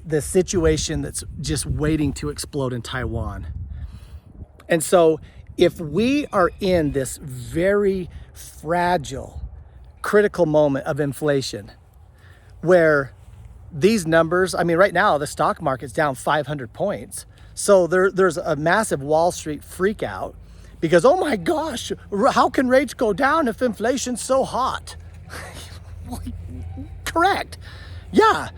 the situation that's just waiting to explode in Taiwan. And so if we are in this very fragile, critical moment of inflation, where these numbers, I mean, right now the stock market's down 500 points. So there's a massive Wall Street freak out because, oh my gosh, how can rates go down if inflation's so hot? Correct. Yeah.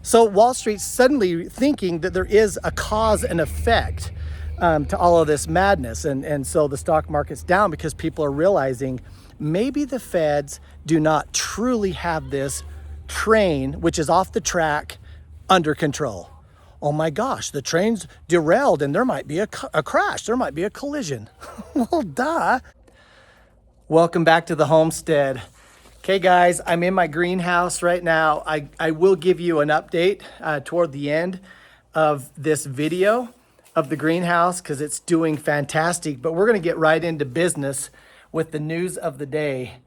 So Wall Street's suddenly thinking that there is a cause and effect to all of this madness. And so the stock market's down because people are realizing maybe the feds do not truly have this train, which is off the track, under control. Oh my gosh, the train's derailed and there might be a crash. There might be a collision. Well, duh. Welcome back to the homestead. Okay, guys, I'm in my greenhouse right now. I will give you an update toward the end of this video of the greenhouse because it's doing fantastic. But we're going to get right into business with the news of the day.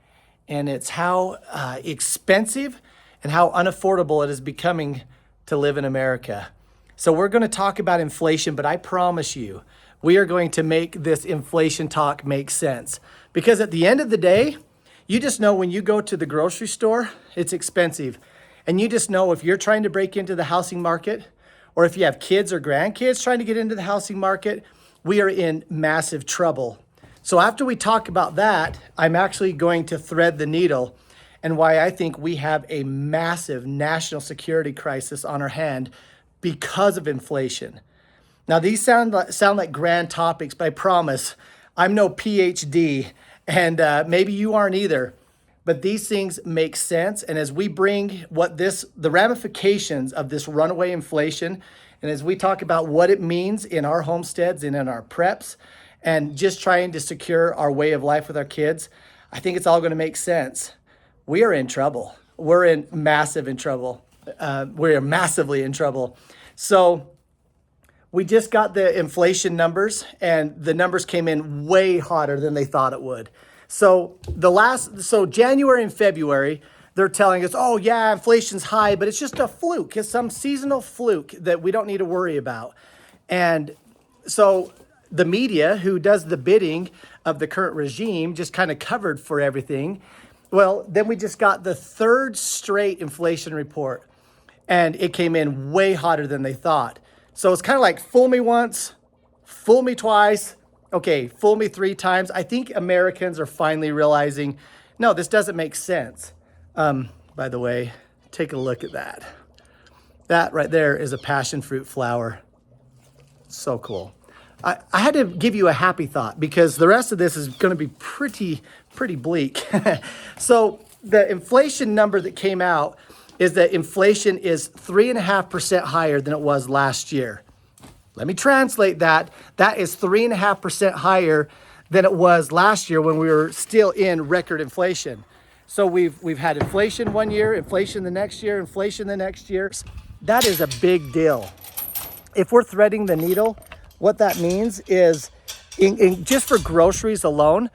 And it's how expensive and how unaffordable it is becoming to live in America. So we're going to talk about inflation, but I promise you, we are going to make this inflation talk make sense. Because at the end of the day, you just know when you go to the grocery store, it's expensive. And you just know if you're trying to break into the housing market, or if you have kids or grandkids trying to get into the housing market, we are in massive trouble. So after we talk about that, I'm actually going to thread the needle and why I think we have a massive national security crisis on our hand because of inflation. Now, these sound like grand topics, but I promise I'm no PhD, and maybe you aren't either. But these things make sense. And as we bring the ramifications of this runaway inflation, and as we talk about what it means in our homesteads and in our preps, and just trying to secure our way of life with our kids, I think it's all going to make sense. We are in trouble. We're massively in trouble. So we just got the inflation numbers, and the numbers came in way hotter than they thought it would. So January and February, they're telling us, oh yeah, inflation's high, but it's just a fluke. It's some seasonal fluke that we don't need to worry about. And so the media, who does the bidding of the current regime, just kind of covered for everything. Well, then we just got the third straight inflation report, and it came in way hotter than they thought. So it's kind of like fool me once, fool me twice, okay, fool me three times. I think Americans are finally realizing, no, this doesn't make sense. By the way, take a look at that. That right there is a passion fruit flower. So cool. I had to give you a happy thought because the rest of this is going to be pretty bleak. So the inflation number that came out is that inflation is 3.5% higher than it was last year. Let me translate that. That is 3.5% higher than it was last year when we were still in record inflation. So we've had inflation one year, inflation the next year, inflation the next year. That is a big deal. If we're threading the needle, what that means is in just for groceries alone,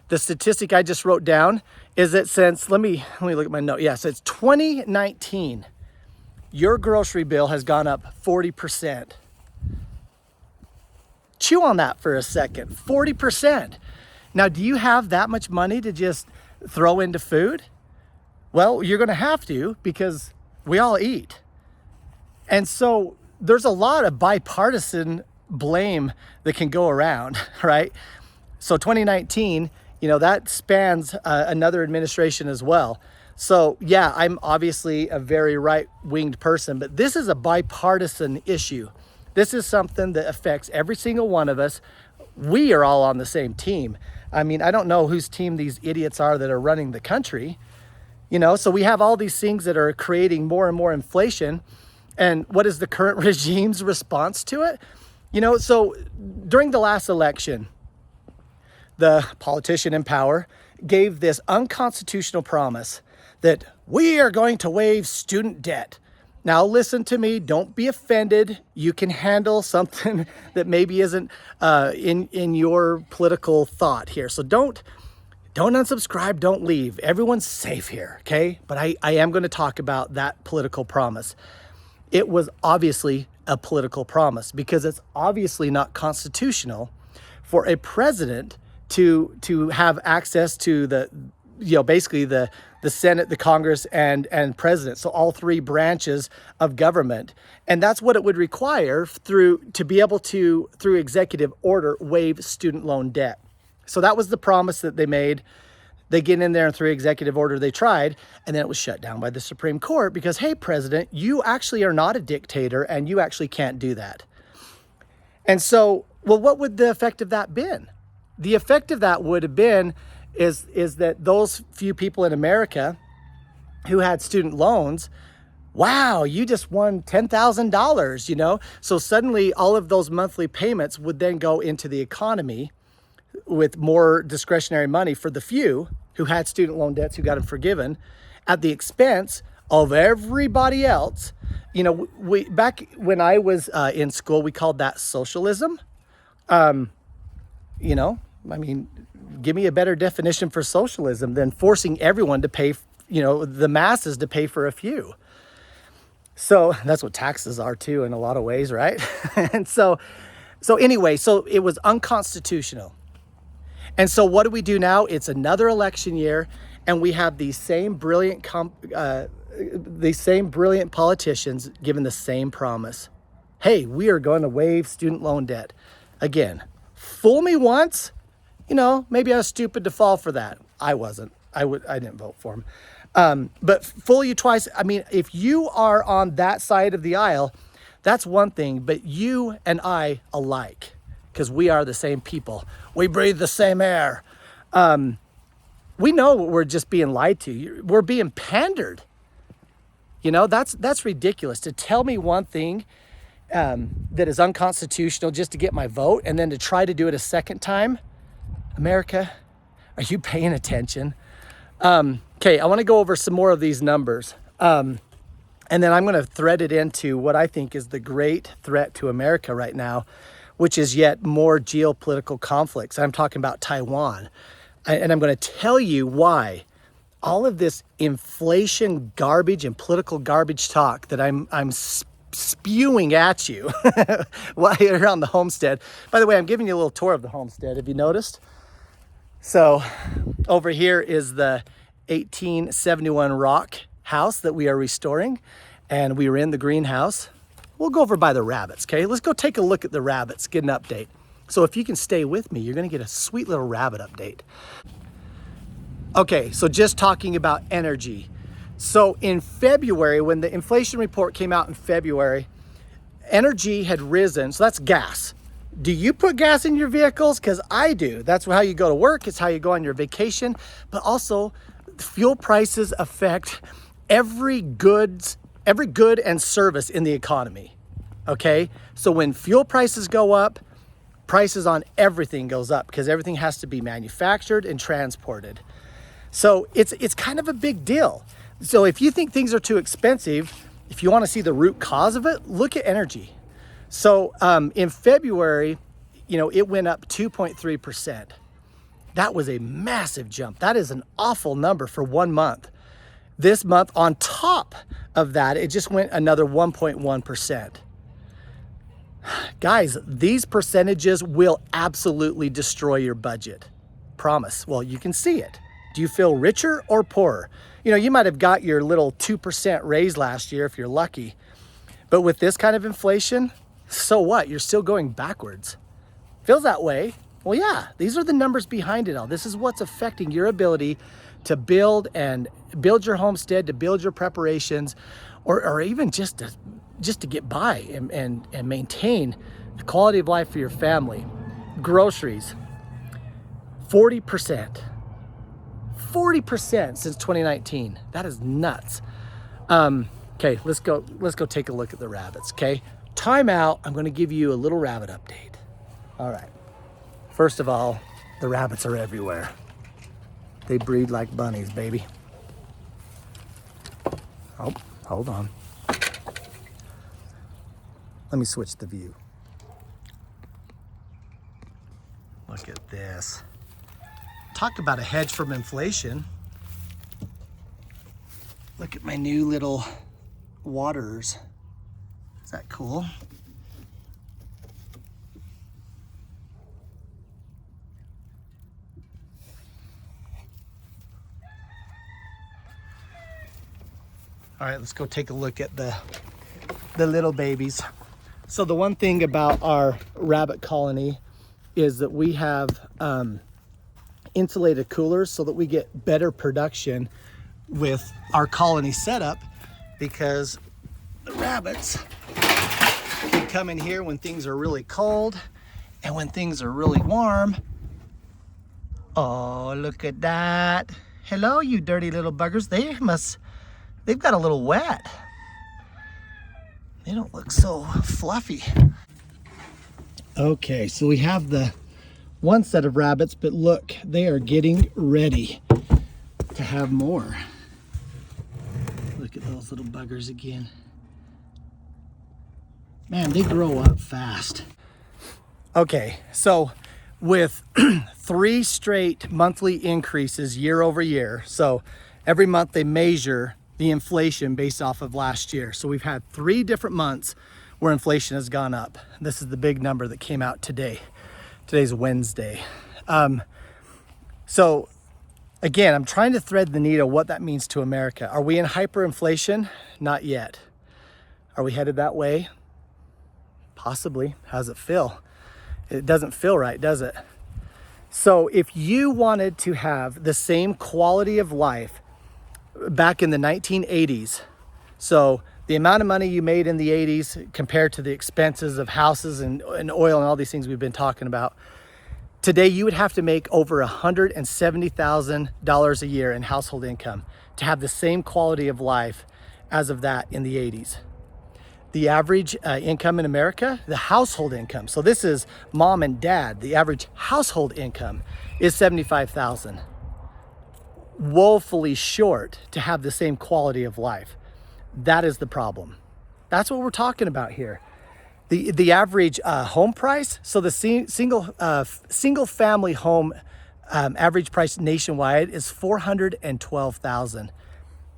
the statistic I just wrote down is that since, let me look at my note. Yeah, so it's 2019, your grocery bill has gone up 40%. Chew on that for a second, 40%. Now, do you have that much money to just throw into food? Well, you're gonna have to because we all eat. And so there's a lot of bipartisan blame that can go around, right? So 2019, that spans another administration as well. So yeah, I'm obviously a very right-winged person, but this is a bipartisan issue. This is something that affects every single one of us. We are all on the same team. I mean, I don't know whose team these idiots are that are running the country. So we have all these things that are creating more and more inflation. And what is the current regime's response to it? So during the last election, the politician in power gave this unconstitutional promise that we are going to waive student debt. Now, listen to me. Don't be offended. You can handle something that maybe isn't in your political thought here. So don't unsubscribe. Don't leave. Everyone's safe here, okay? But I am going to talk about that political promise. it was obviously a political promise, because it's obviously not constitutional for a president to have access to the, basically the Senate, the Congress, and president. So all three branches of government. And that's what it would require to be able to, through executive order, waive student loan debt. So that was the promise that they made. They get in there and through executive order, they tried, and then it was shut down by the Supreme Court because, hey, president, you actually are not a dictator and you actually can't do that. And so, well, what would the effect of that been? The effect of that would have been is that those few people in America who had student loans, wow, you just won $10,000, So suddenly all of those monthly payments would then go into the economy with more discretionary money for the few who had student loan debts, who got them forgiven, at the expense of everybody else. We back when I was in school, we called that socialism. Give me a better definition for socialism than forcing everyone to pay, the masses to pay for a few. So that's what taxes are too, in a lot of ways, right? And so anyway, so it was unconstitutional. And so what do we do now? It's another election year, and we have these same brilliant politicians given the same promise. Hey, we are going to waive student loan debt. Again, fool me once, maybe I was stupid to fall for that. I wasn't. I didn't vote for him. But fool you twice. I mean, if you are on that side of the aisle, that's one thing, but you and I alike, because we are the same people. We breathe the same air. We know we're just being lied to. We're being pandered. That's ridiculous. To tell me one thing that is unconstitutional just to get my vote, and then to try to do it a second time. America, are you paying attention? Okay, I want to go over some more of these numbers. And then I'm going to thread it into what I think is the great threat to America right now, which is yet more geopolitical conflicts. I'm talking about Taiwan. And I'm going to tell you why all of this inflation garbage and political garbage talk that I'm spewing at you while you're on the homestead. By the way, I'm giving you a little tour of the homestead. Have you noticed? So over here is the 1871 rock house that we are restoring, and we were in the greenhouse. We'll go over by the rabbits, okay? Let's go take a look at the rabbits, get an update. So if you can stay with me, you're gonna get a sweet little rabbit update. Okay, so just talking about energy. So in February, when the inflation report came out in February, energy had risen, so that's gas. Do you put gas in your vehicles? Because I do. That's how you go to work, it's how you go on your vacation, but also fuel prices affect every good and service in the economy, okay? So when fuel prices go up, prices on everything goes up because everything has to be manufactured and transported. So it's kind of a big deal. So if you think things are too expensive, if you want to see the root cause of it, look at energy. So in February, it went up 2.3%. That was a massive jump. That is an awful number for 1 month. This month, on top of that, it just went another 1.1%. Guys, these percentages will absolutely destroy your budget. Promise. Well, you can see it. Do you feel richer or poorer? You might have got your little 2% raise last year if you're lucky. But with this kind of inflation, so what? You're still going backwards. Feels that way. Well, yeah, these are the numbers behind it all. This is what's affecting your ability to build your homestead, to build your preparations, or even just to get by and maintain the quality of life for your family. Groceries, 40%. 40% since 2019. That is nuts. Okay, let's go take a look at the rabbits, okay? Time out. I'm going to give you a little rabbit update. All right. First of all, the rabbits are everywhere. They breed like bunnies, baby. Oh, hold on. Let me switch the view. Look at this. Talk about a hedge from inflation. Look at my new little waters. that cool? All right, let's go take a look at the little babies. So the one thing about our rabbit colony is that we have insulated coolers so that we get better production with our colony setup, because the rabbits can come in here when things are really cold and when things are really warm. Oh, look at that. Hello, you dirty little buggers. They've got a little wet. They don't look so fluffy. Okay, so we have the one set of rabbits, but look, they are getting ready to have more. Look at those little buggers again. Man, they grow up fast. Okay, so with 3 straight monthly increases year over year, so every month they measure the inflation based off of last year. So we've had 3 different months where inflation has gone up. This is the big number that came out today. Today's Wednesday. So again, I'm trying to thread the needle what that means to America. Are we in hyperinflation? Not yet. Are we headed that way? Possibly. How does it feel? It doesn't feel right, does it? So if you wanted to have the same quality of life back in the 1980s, so the amount of money you made in the 80s compared to the expenses of houses and oil and all these things we've been talking about, today you would have to make over $170,000 a year in household income to have the same quality of life as of that in the 80s. The average income in America, the household income, so this is mom and dad, the average household income is $75,000. Woefully short to have the same quality of life. That is the problem. That's what we're talking about here. The average home price, so the single family home average price nationwide is $412,000.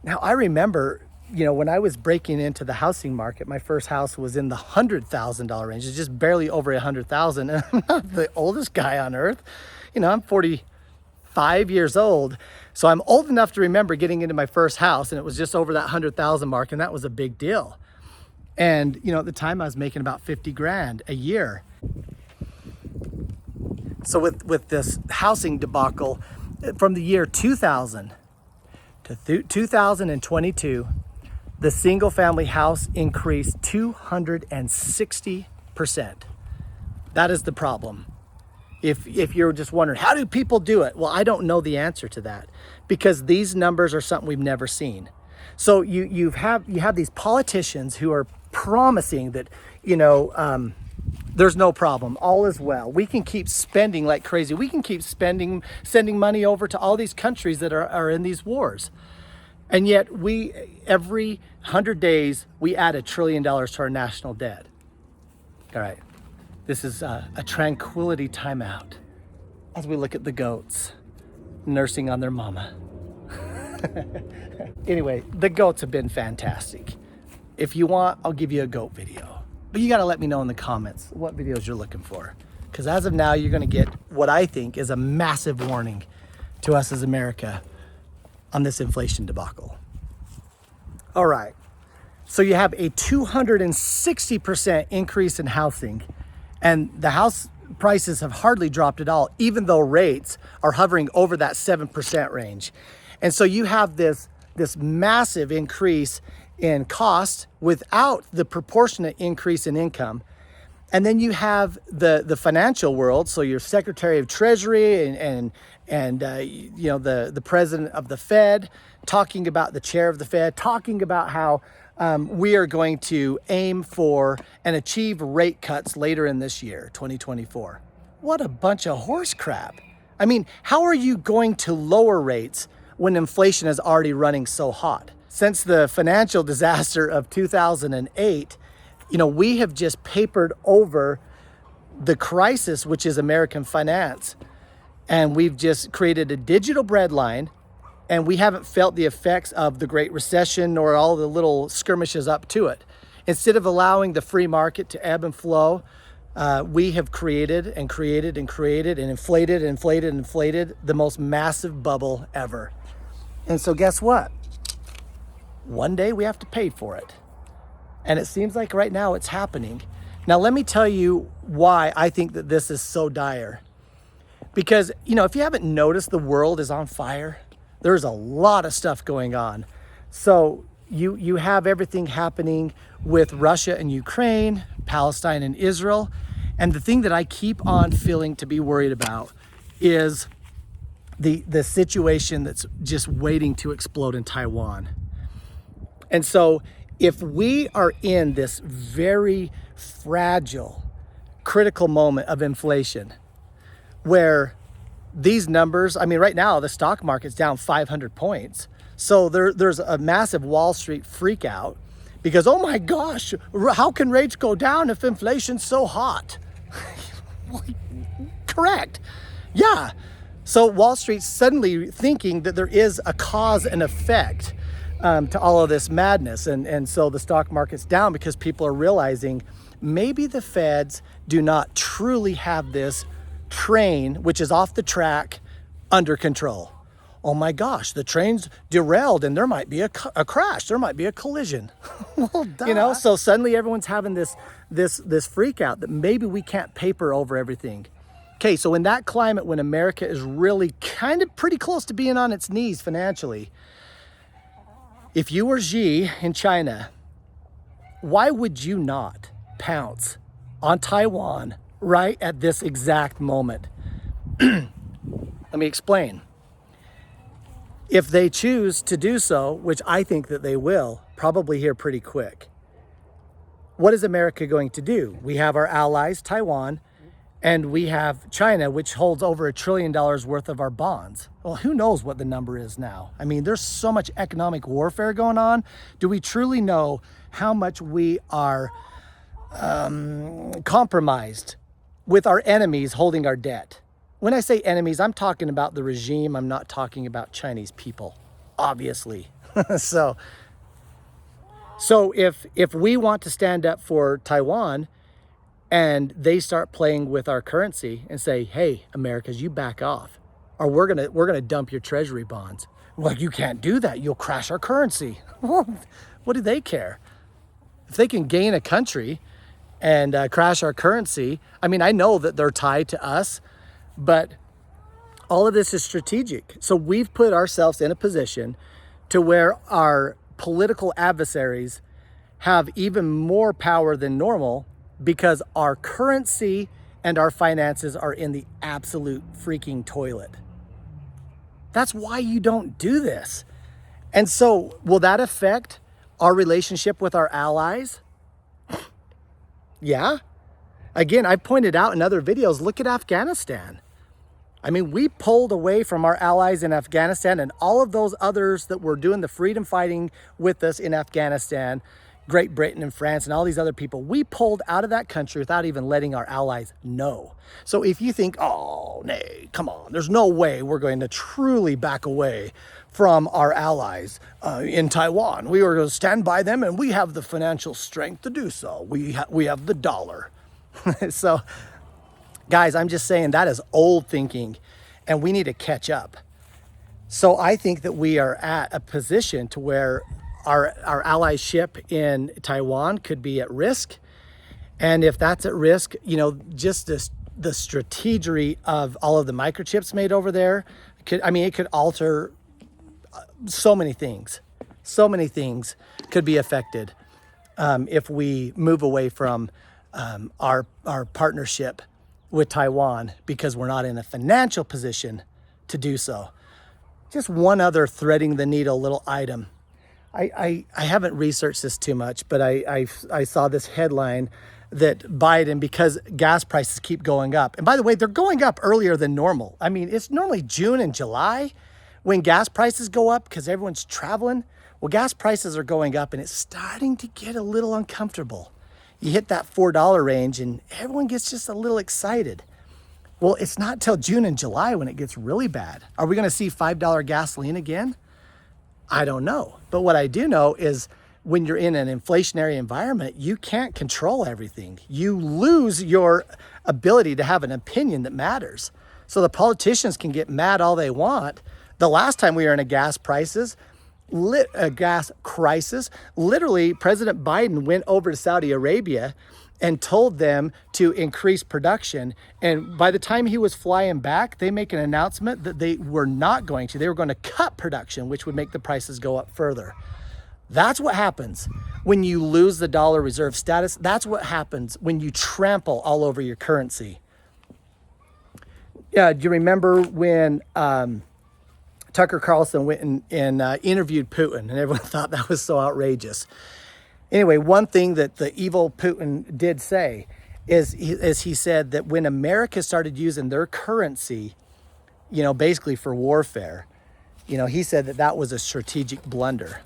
Now I remember, when I was breaking into the housing market, my first house was in the $100,000 range. It's just barely over $100,000. And I'm not the oldest guy on earth. I'm 45 years old. So I'm old enough to remember getting into my first house, and it was just over that 100,000 mark, and that was a big deal. And at the time I was making about 50 grand a year. So with this housing debacle from the year 2000 to 2022, the single family house increased 260%. That is the problem. If you're just wondering, how do people do it? Well, I don't know the answer to that, because these numbers are something we've never seen. So you have these politicians who are promising that, there's no problem, all is well. We can keep spending like crazy. We can keep sending money over to all these countries that are in these wars. And yet every 100 days, we add $1 trillion to our national debt. All right. This is a tranquility timeout as we look at the goats nursing on their mama. Anyway, the goats have been fantastic. If you want, I'll give you a goat video. But you got to let me know in the comments what videos you're looking for. Because as of now, you're going to get what I think is a massive warning to us as America on this inflation debacle. All right. So you have a 260% increase in housing. And the house prices have hardly dropped at all, even though rates are hovering over that 7% range. And so you have this massive increase in cost without the proportionate increase in income. And then you have the financial world, so your Secretary of Treasury and the president of the Fed talking about, the chair of the Fed talking about how we are going to aim for and achieve rate cuts later in this year, 2024. What a bunch of horse crap. I mean, how are you going to lower rates when inflation is already running so hot? Since the financial disaster of 2008, we have just papered over the crisis, which is American finance. And we've just created a digital breadline, and we haven't felt the effects of the Great Recession or all the little skirmishes up to it. Instead of allowing the free market to ebb and flow, we have created and created and created and inflated and inflated and inflated the most massive bubble ever. And so guess what? One day we have to pay for it. And it seems like right now it's happening. Now, let me tell you why I think that this is so dire. Because, if you haven't noticed, the world is on fire. There's a lot of stuff going on. So you have everything happening with Russia and Ukraine, Palestine and Israel. And the thing that I keep on feeling to be worried about is the situation that's just waiting to explode in Taiwan. And so if we are in this very fragile, critical moment of inflation, where these numbers, right now the stock market's down 500 points. So there's a massive Wall Street freak out because, oh my gosh, how can rates go down if inflation's so hot? Correct. Yeah. So Wall Street's suddenly thinking that there is a cause and effect to all of this madness. And so the stock market's down because people are realizing maybe the feds do not truly have this train, which is off the track, under control. Oh my gosh, the train's derailed and there might be a crash. There might be a collision. Well, duh. So suddenly everyone's having this freak out that maybe we can't paper over everything. Okay, so in that climate, when America is really kind of pretty close to being on its knees financially, if you were Xi in China, why would you not pounce on Taiwan right at this exact moment? Let me explain. If they choose to do so, which I think that they will, probably here pretty quick, what is America going to do? We have our allies, Taiwan, and we have China, which holds over $1 trillion worth of our bonds. Well, who knows what the number is now? There's so much economic warfare going on. Do we truly know how much we are compromised with our enemies holding our debt? When I say enemies, I'm talking about the regime. I'm not talking about Chinese people, obviously. So if we want to stand up for Taiwan and they start playing with our currency and say, hey, Americans, you back off, or we're gonna dump your treasury bonds. Well, you can't do that. You'll crash our currency. What do they care? If they can gain a country and crash our currency, I know that they're tied to us, but all of this is strategic. So we've put ourselves in a position to where our political adversaries have even more power than normal because our currency and our finances are in the absolute freaking toilet. That's why you don't do this. And so will that affect our relationship with our allies? Yeah. Again, I've pointed out in other videos, look at Afghanistan. We pulled away from our allies in Afghanistan and all of those others that were doing the freedom fighting with us in Afghanistan, Great Britain and France and all these other people, we pulled out of that country without even letting our allies know. So if you think, oh, nay, come on, there's no way we're going to truly back away from our allies in Taiwan. We are going to stand by them and we have the financial strength to do so. We have the dollar. So, guys, I'm just saying that is old thinking and we need to catch up. So I think that we are at a position to where our allyship in Taiwan could be at risk. And if that's at risk, just the strategy of all of the microchips made over there, it could alter so many things. So many things could be affected if we move away from our partnership with Taiwan because we're not in a financial position to do so. Just one other threading the needle little item. I haven't researched this too much, but I saw this headline that Biden, because gas prices keep going up. And by the way, they're going up earlier than normal. It's normally June and July when gas prices go up because everyone's traveling. Well, gas prices are going up and it's starting to get a little uncomfortable. You hit that $4 range and everyone gets just a little excited. Well, it's not till June and July when it gets really bad. Are we going to see $5 gasoline again? I don't know. But what I do know is when you're in an inflationary environment, you can't control everything. You lose your ability to have an opinion that matters. So the politicians can get mad all they want. The last time we were in a gas crisis, literally President Biden went over to Saudi Arabia and told them to increase production. And by the time he was flying back, they make an announcement that they were not going to. They were going to cut production, which would make the prices go up further. That's what happens when you lose the dollar reserve status. That's what happens when you trample all over your currency. Yeah, do you remember when Tucker Carlson went and interviewed Putin, and everyone thought that was so outrageous? Anyway, one thing that the evil Putin did say is he said that when America started using their currency, basically for warfare, he said that was a strategic blunder.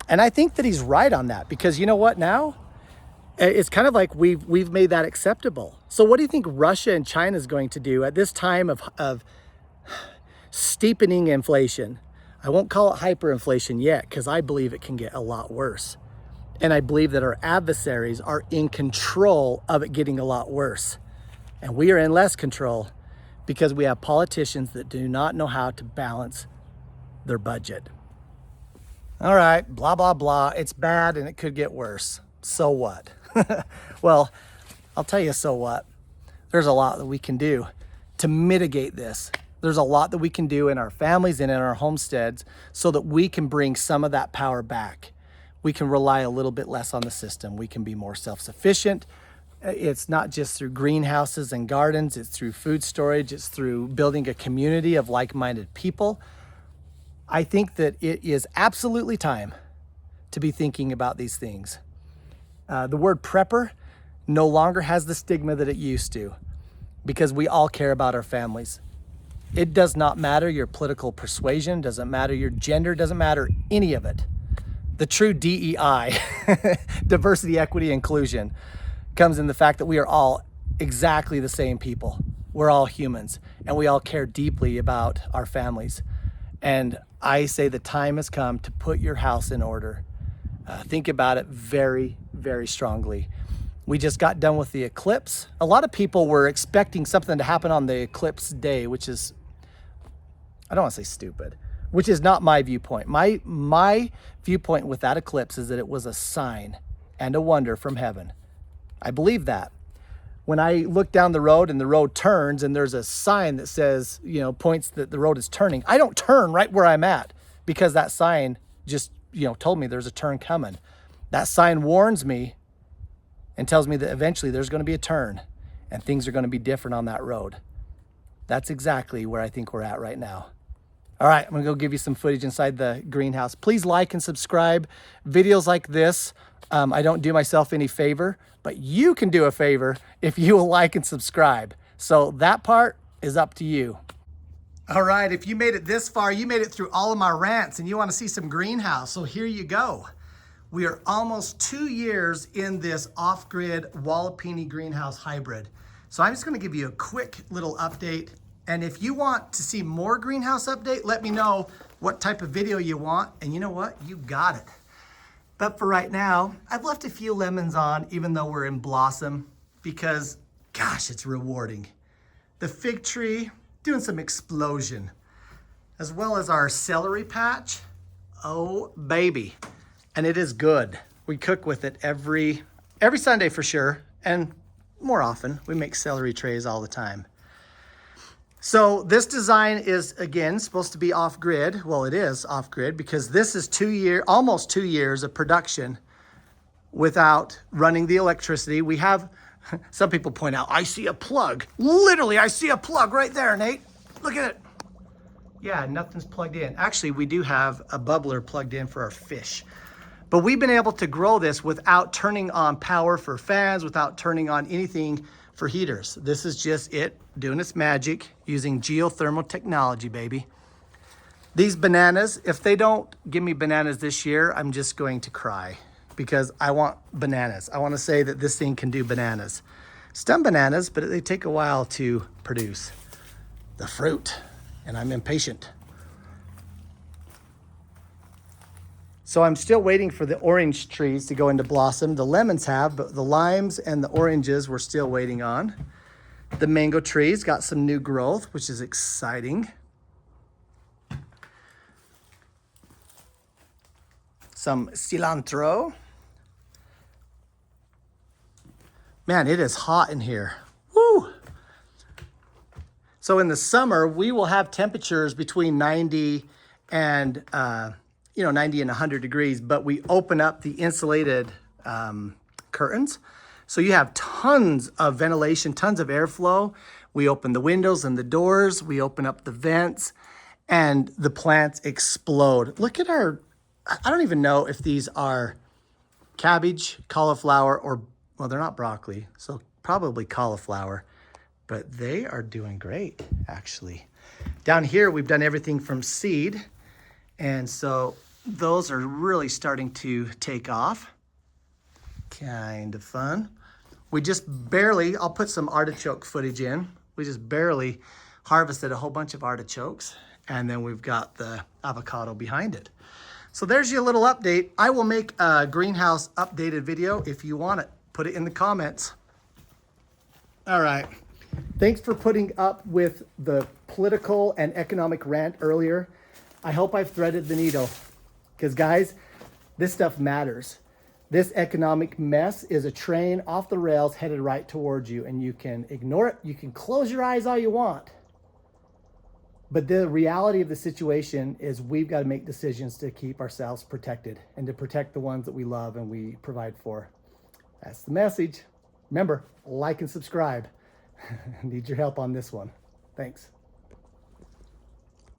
And I think that he's right on that, because you know what now? It's kind of like we've made that acceptable. So what do you think Russia and China is going to do at this time of steepening inflation? I won't call it hyperinflation yet, because I believe it can get a lot worse. And I believe that our adversaries are in control of it getting a lot worse. And we are in less control because we have politicians that do not know how to balance their budget. All right, blah, blah, blah. It's bad and it could get worse. So what? Well, I'll tell you, so what? There's a lot that we can do to mitigate this. There's a lot that we can do in our families and in our homesteads so that we can bring some of that power back. We can rely a little bit less on the system. We can be more self-sufficient. It's not just through greenhouses and gardens. It's through food storage. It's through building a community of like-minded people. I think that it is absolutely time to be thinking about these things. The word prepper no longer has the stigma that it used to, because we all care about our families. It does not matter your political persuasion, doesn't matter your gender, doesn't matter any of it. The true DEI, diversity, equity, inclusion, comes in the fact that we are all exactly the same people. We're all humans, and we all care deeply about our families. And I say the time has come to put your house in order. Think about it very, very strongly. We just got done with the eclipse. A lot of people were expecting something to happen on the eclipse day, which is, I don't want to say stupid, which is not my viewpoint. My viewpoint with that eclipse is that it was a sign and a wonder from heaven. I believe that. When I look down the road and the road turns and there's a sign that says, points that the road is turning, I don't turn right where I'm at, because that sign just, told me there's a turn coming. That sign warns me and tells me that eventually there's going to be a turn and things are going to be different on that road. That's exactly where I think we're at right now. All right, I'm gonna go give you some footage inside the greenhouse. Please like and subscribe. Videos like this, I don't do myself any favor, but you can do a favor if you will like and subscribe. So that part is up to you. All right, if you made it this far, you made it through all of my rants and you wanna see some greenhouse, so here you go. We are almost 2 years in this off-grid Wallapini greenhouse hybrid. So I'm just gonna give you a quick little update. And if you want to see more greenhouse update, let me know what type of video you want. And you know what? You got it. But for right now, I've left a few lemons on, even though we're in blossom, because gosh, it's rewarding. The fig tree doing some explosion, as well as our celery patch. Oh baby, and it is good. We cook with it every Sunday for sure, and more often. We make celery trays all the time. So this design is, again, supposed to be off-grid. Well, it is off-grid because this is almost 2 years of production without running the electricity. We have, some people point out, I see a plug. Literally, I see a plug right there, Nate. Look at it. Yeah, nothing's plugged in. Actually, we do have a bubbler plugged in for our fish. But we've been able to grow this without turning on power for fans, without turning on anything for heaters. This is just it doing its magic using geothermal technology, baby. These bananas, if they don't give me bananas this year, I'm just going to cry because I want bananas. I want to say that this thing can do bananas. It's done bananas, but they take a while to produce the fruit, and I'm impatient. So I'm still waiting for the orange trees to go into blossom. The lemons have, but the limes and the oranges we're still waiting on. The mango trees got some new growth, which is exciting. Some cilantro. Man, it is hot in here. Woo! So in the summer, we will have temperatures between 90 and 90 and 100 degrees, but we open up the insulated curtains. So you have tons of ventilation, tons of airflow. We open the windows and the doors, we open up the vents, and the plants explode. Look at I don't even know if these are cabbage, cauliflower, or, well, they're not broccoli, so probably cauliflower, but they are doing great, actually. Down here, we've done everything from seed, and so those are really starting to take off. Kind of fun. We just barely, I'll put some artichoke footage in. We just barely harvested a whole bunch of artichokes, and then we've got the avocado behind it. So there's your little update. I will make a greenhouse updated video if you want it. Put it in the comments. All right. Thanks for putting up with the political and economic rant earlier. I hope I've threaded the needle, because guys, this stuff matters. This economic mess is a train off the rails headed right towards you, and you can ignore it. You can close your eyes all you want. But the reality of the situation is we've got to make decisions to keep ourselves protected and to protect the ones that we love and we provide for. That's the message. Remember, like and subscribe. Need your help on this one. Thanks.